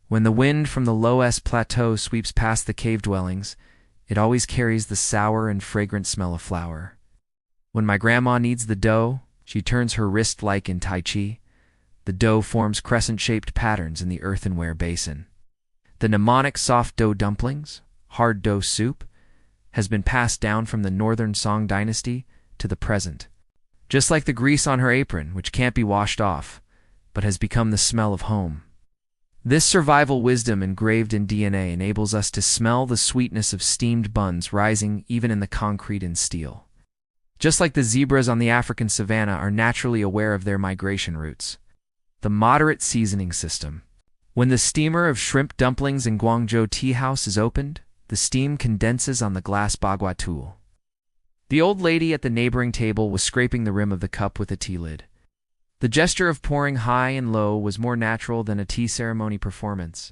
When the wind from the low S plateau sweeps past the cave dwellings, it always carries the sour and fragrant smell of flour. When my grandma kneads the dough, she turns her wrist like in Tai Chi. The dough forms crescent-shaped patterns in the earthenware basin. The mnemonic soft dough dumplings, hard dough soup, has been passed down from the northern Song dynasty to the present. Just like the grease on her apron, which can't be washed off, but has become the smell of home. This survival wisdom engraved in DNA enables us to smell the sweetness of steamed buns rising even in the concrete and steel. Just like the zebras on the African savanna are naturally aware of their migration routes. The moderate seasoning system. When the steamer of shrimp dumplings in Guangzhou tea house is opened, the steam condenses on the glass bagua tool. The old lady at the neighboring table was scraping the rim of the cup with a tea lid. The gesture of pouring high and low was more natural than a tea ceremony performance.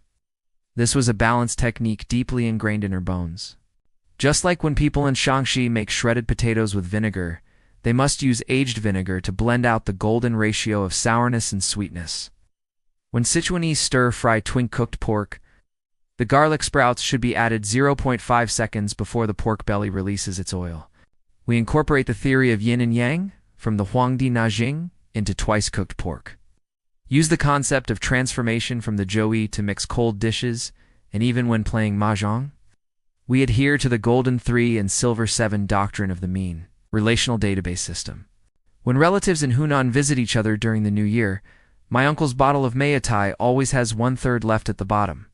This was a balanced technique deeply ingrained in her bones. Just like when people in Shaanxi make shredded potatoes with vinegar, they must use aged vinegar to blend out the golden ratio of sourness and sweetness. When Sichuanese stir-fry twink-cooked pork, the garlic sprouts should be added 0.5 seconds before the pork belly releases its oil. We incorporate the theory of yin and yang from the Huangdi Najing into twice-cooked pork. Use the concept of transformation from the Zhouyi to mix cold dishes, and even when playing mahjong, we adhere to the Golden 3 and Silver 7 doctrine of the mean relational database system. When relatives in Hunan visit each other during the new year, my uncle's bottle of Meitai always has 1/3 left at the bottom.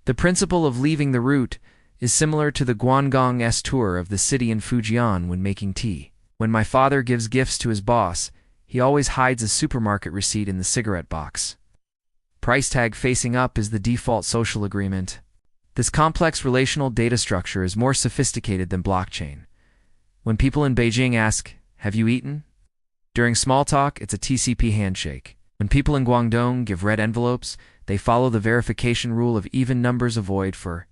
The principle of leaving the root is similar to the Guangong S tour of the city in Fujian when making tea. When my father gives gifts to his boss, he always hides a supermarket receipt in the cigarette box. Price tag facing up is the default social agreement. This complex relational data structure is more sophisticated than blockchain. When people in Beijing ask, "Have you eaten?" during small talk, it's a TCP handshake. When people in Guangdong give red envelopes, they follow the verification rule of even numbers avoid for.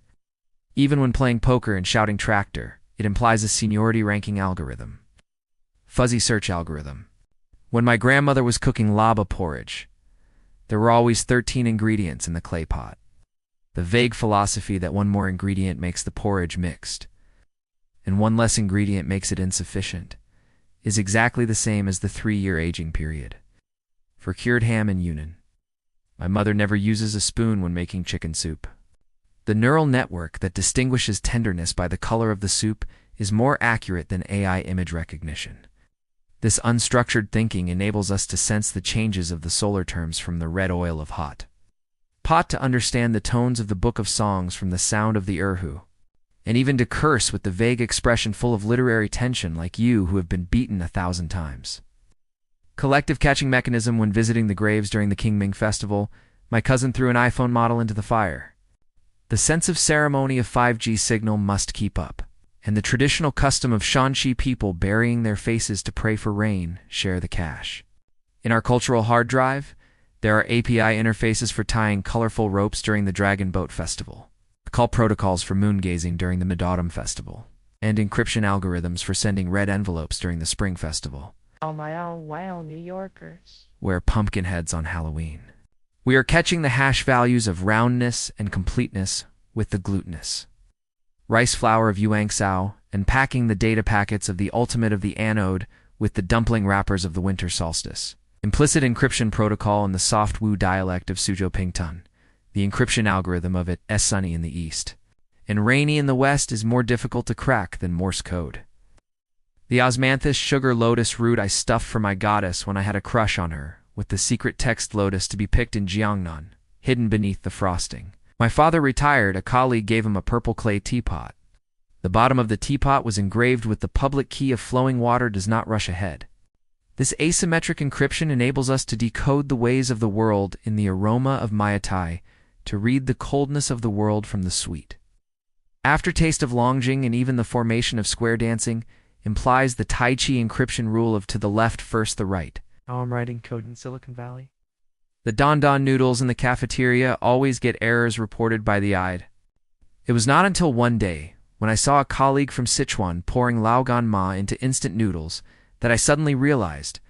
Even when playing poker and shouting tractor, it implies a seniority ranking algorithm. Fuzzy search algorithm. When my grandmother was cooking laba porridge, there were always 13 ingredients in the clay pot. The vague philosophy that one more ingredient makes the porridge mixed, and one less ingredient makes it insufficient, is exactly the same as the 3-year aging period. For cured ham in Yunnan, my mother never uses a spoon when making chicken soup. The neural network that distinguishes tenderness by the color of the soup is more accurate than AI image recognition. This unstructured thinking enables us to sense the changes of the solar terms from the red oil of hot pot to understand the tones of the Book of Songs from the sound of the erhu, and even to curse with the vague expression full of literary tension like you who have been beaten 1,000 times. Collective catching mechanism. When visiting the graves during the Qingming festival, my cousin threw an iPhone model into the fire. The sense of ceremony of 5G signal must keep up, and the traditional custom of Shanxi people burying their faces to pray for rain share the cache. In our cultural hard drive, there are API interfaces for tying colorful ropes during the Dragon Boat Festival, call protocols for moon gazing during the Mid-Autumn Festival, and encryption algorithms for sending red envelopes during the Spring Festival. Oh my oh wow, New Yorkers. Wear pumpkin heads on Halloween. We are catching the hash values of roundness and completeness with the glutinous rice flour of Yuangsao, and packing the data packets of the ultimate of the anode with the dumpling wrappers of the winter solstice. Implicit encryption protocol in the soft Wu dialect of Suzhou Pingtun, the encryption algorithm of it is sunny in the east, and rainy in the west is more difficult to crack than Morse code. The osmanthus sugar lotus root I stuffed for my goddess when I had a crush on her, with the secret text lotus to be picked in Jiangnan, hidden beneath the frosting. My father retired, a colleague gave him a purple clay teapot. The bottom of the teapot was engraved with the public key of flowing water does not rush ahead. This asymmetric encryption enables us to decode the ways of the world in the aroma of Maitai, to read the coldness of the world from the sweet. Aftertaste of Longjing and even the formation of square dancing implies the Tai Chi encryption rule of to the left first the right. Now I'm writing code in Silicon Valley. The Don Don noodles in the cafeteria always get errors reported by the eyed. It was not until one day, when I saw a colleague from Sichuan pouring Laogan Ma into instant noodles, that I suddenly realized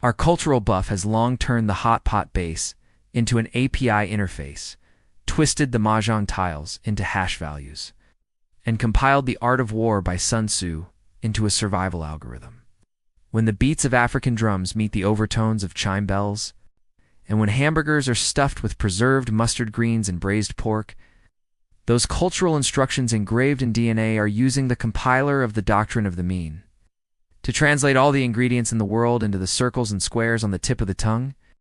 our cultural buff has long turned the hot pot base into an API interface, twisted the Mahjong tiles into hash values, and compiled the Art of War by Sun Tzu into a survival algorithm. When the beats of African drums meet the overtones of chime bells, and when hamburgers are stuffed with preserved mustard greens and braised pork, those cultural instructions engraved in DNA are using the compiler of the doctrine of the mean to translate all the ingredients in the world into the circles and squares on the tip of the tongue